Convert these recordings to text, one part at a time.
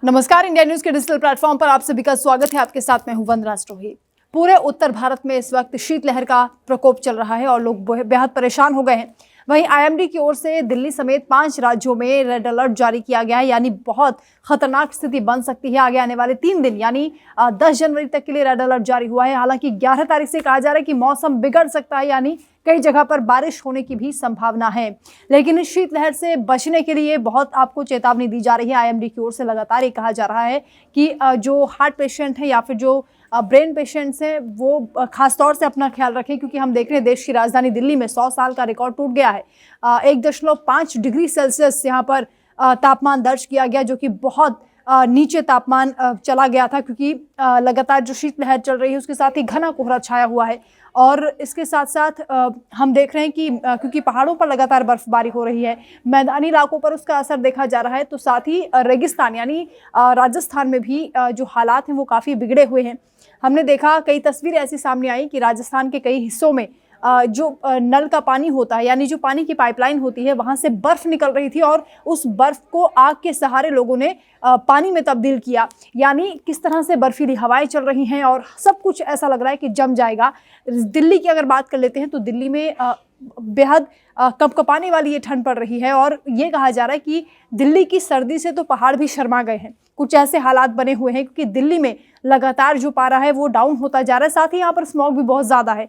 नमस्कार, India news के digital platform पर आप सभी का स्वागत है। आपके साथ मैं हूं वंदना स्टोही। पूरे उत्तर भारत में इस वक्त शीतलहर का प्रकोप चल रहा है और लोग बेहद परेशान हो गए हैं। वहीं आईएमडी की ओर से दिल्ली समेत 5 राज्यों में रेड अलर्ट जारी किया गया है, यानी बहुत खतरनाक स्थिति बन सकती है आगे आने वाले 3 दिन, यानी 10 जनवरी तक के लिए रेड अलर्ट जारी हुआ है। हालांकि 11 तारीख से कहा जा रहा है कि मौसम बिगड़ सकता है, यानी कई जगह पर बारिश होने की भी संभावना है। लेकिन इस शीतलहर से बचने के लिए बहुत आपको चेतावनी दी जा रही है। आईएमडी की ओर से लगातार ये कहा जा रहा है कि जो हार्ट पेशेंट है या फिर जो ब्रेन पेशेंट्स हैं वो खासतौर से अपना ख्याल रखें, क्योंकि हम देख रहे हैं देश की राजधानी दिल्ली में 100 साल का रिकॉर्ड टूट गया है। 1.5 डिग्री सेल्सियस यहाँ पर तापमान दर्ज किया गया, जो कि बहुत नीचे तापमान चला गया था, क्योंकि लगातार जो शीतलहर चल रही है उसके साथ ही घना कोहरा छाया हुआ है। और इसके साथ साथ हम देख रहे हैं कि क्योंकि पहाड़ों पर लगातार बर्फबारी हो रही है, मैदानी इलाकों पर उसका असर देखा जा रहा है, तो साथ ही रेगिस्तान यानी राजस्थान में भी जो हालात हैं वो काफ़ी बिगड़े हुए हैं। हमने देखा कई तस्वीरें ऐसी सामने आई कि राजस्थान के कई हिस्सों में जो नल का पानी होता है, यानी जो पानी की पाइपलाइन होती है, वहाँ से बर्फ़ निकल रही थी और उस बर्फ़ को आग के सहारे लोगों ने पानी में तब्दील किया। यानी किस तरह से बर्फीली हवाएं चल रही हैं और सब कुछ ऐसा लग रहा है कि जम जाएगा। दिल्ली की अगर बात कर लेते हैं तो दिल्ली में बेहद कपकपाने वाली ये ठंड पड़ रही है और ये कहा जा रहा है कि दिल्ली की सर्दी से तो पहाड़ भी शर्मा गए हैं। कुछ ऐसे हालात बने हुए हैं क्योंकि दिल्ली में लगातार जो पारा है वो डाउन होता जा रहा है, साथ ही यहाँ पर स्मॉग भी बहुत ज़्यादा है।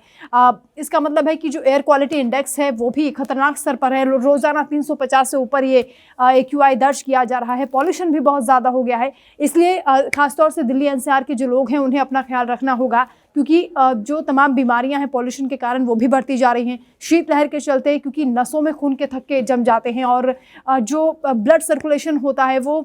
इसका मतलब है कि जो एयर क्वालिटी इंडेक्स है वो भी खतरनाक स्तर पर है। रोज़ाना 350 से ऊपर ये AQI दर्ज किया जा रहा है। पॉल्यूशन भी बहुत ज़्यादा हो गया है। इसलिए खासतौर से दिल्ली NCR के जो लोग हैं उन्हें अपना ख्याल रखना होगा, क्योंकि जो तमाम बीमारियां हैं पॉल्यूशन के कारण वो भी बढ़ती जा रही हैं शीतलहर के चलते, क्योंकि नसों में खून के थक्के जम जाते हैं और जो ब्लड सर्कुलेशन होता है वो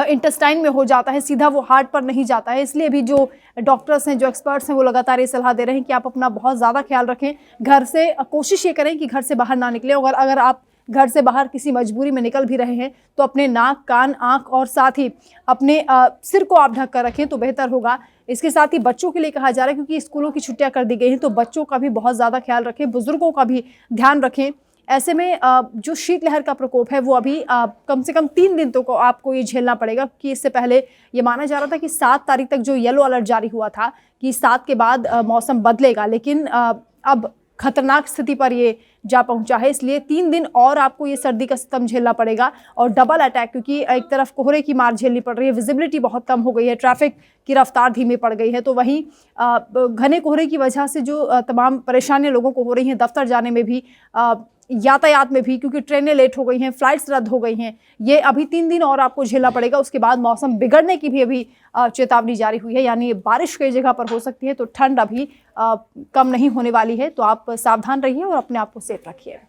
इंटेस्टाइन में हो जाता है, सीधा वो हार्ट पर नहीं जाता है। इसलिए भी जो डॉक्टर्स हैं, जो एक्सपर्ट्स हैं, वो लगातार ये सलाह दे रहे हैं कि आप अपना बहुत ज़्यादा ख्याल रखें। घर से कोशिश ये करें कि घर से बाहर ना निकलें, और अगर आप घर से बाहर किसी मजबूरी में निकल भी रहे हैं तो अपने नाक, कान, आँख और साथ ही अपने सिर को आप ढक कर रखें तो बेहतर होगा। इसके साथ ही बच्चों के लिए कहा जा रहा है, क्योंकि स्कूलों की छुट्टियां कर दी गई हैं, तो बच्चों का भी बहुत ज़्यादा ख्याल रखें, बुजुर्गों का भी ध्यान रखें। ऐसे में जो शीतलहर का प्रकोप है वो अभी कम से कम 3 दिन तो आपको ये झेलना पड़ेगा, क्योंकि इससे पहले ये माना जा रहा था कि 7 तारीख तक जो येलो अलर्ट जारी हुआ था कि 7 के बाद मौसम बदलेगा, लेकिन अब खतरनाक स्थिति पर ये जा पहुंचा है। इसलिए 3 दिन और आपको ये सर्दी का सितम झेलना पड़ेगा और डबल अटैक, क्योंकि एक तरफ कोहरे की मार झेलनी पड़ रही है, विजिबिलिटी बहुत कम हो गई है, ट्रैफिक की रफ्तार धीमी पड़ गई है, तो वहीं घने कोहरे की वजह से जो तमाम परेशानियां लोगों को हो रही हैं दफ्तर जाने में भी, यातायात में भी, क्योंकि ट्रेनें लेट हो गई हैं, फ्लाइट्स रद्द हो गई हैं, ये अभी 3 दिन और आपको झेलना पड़ेगा। उसके बाद मौसम बिगड़ने की भी अभी चेतावनी जारी हुई है, यानी बारिश कई जगह पर हो सकती है, तो ठंड अभी कम नहीं होने वाली है। तो आप सावधान रहिए और अपने आप को सेफ रखिए।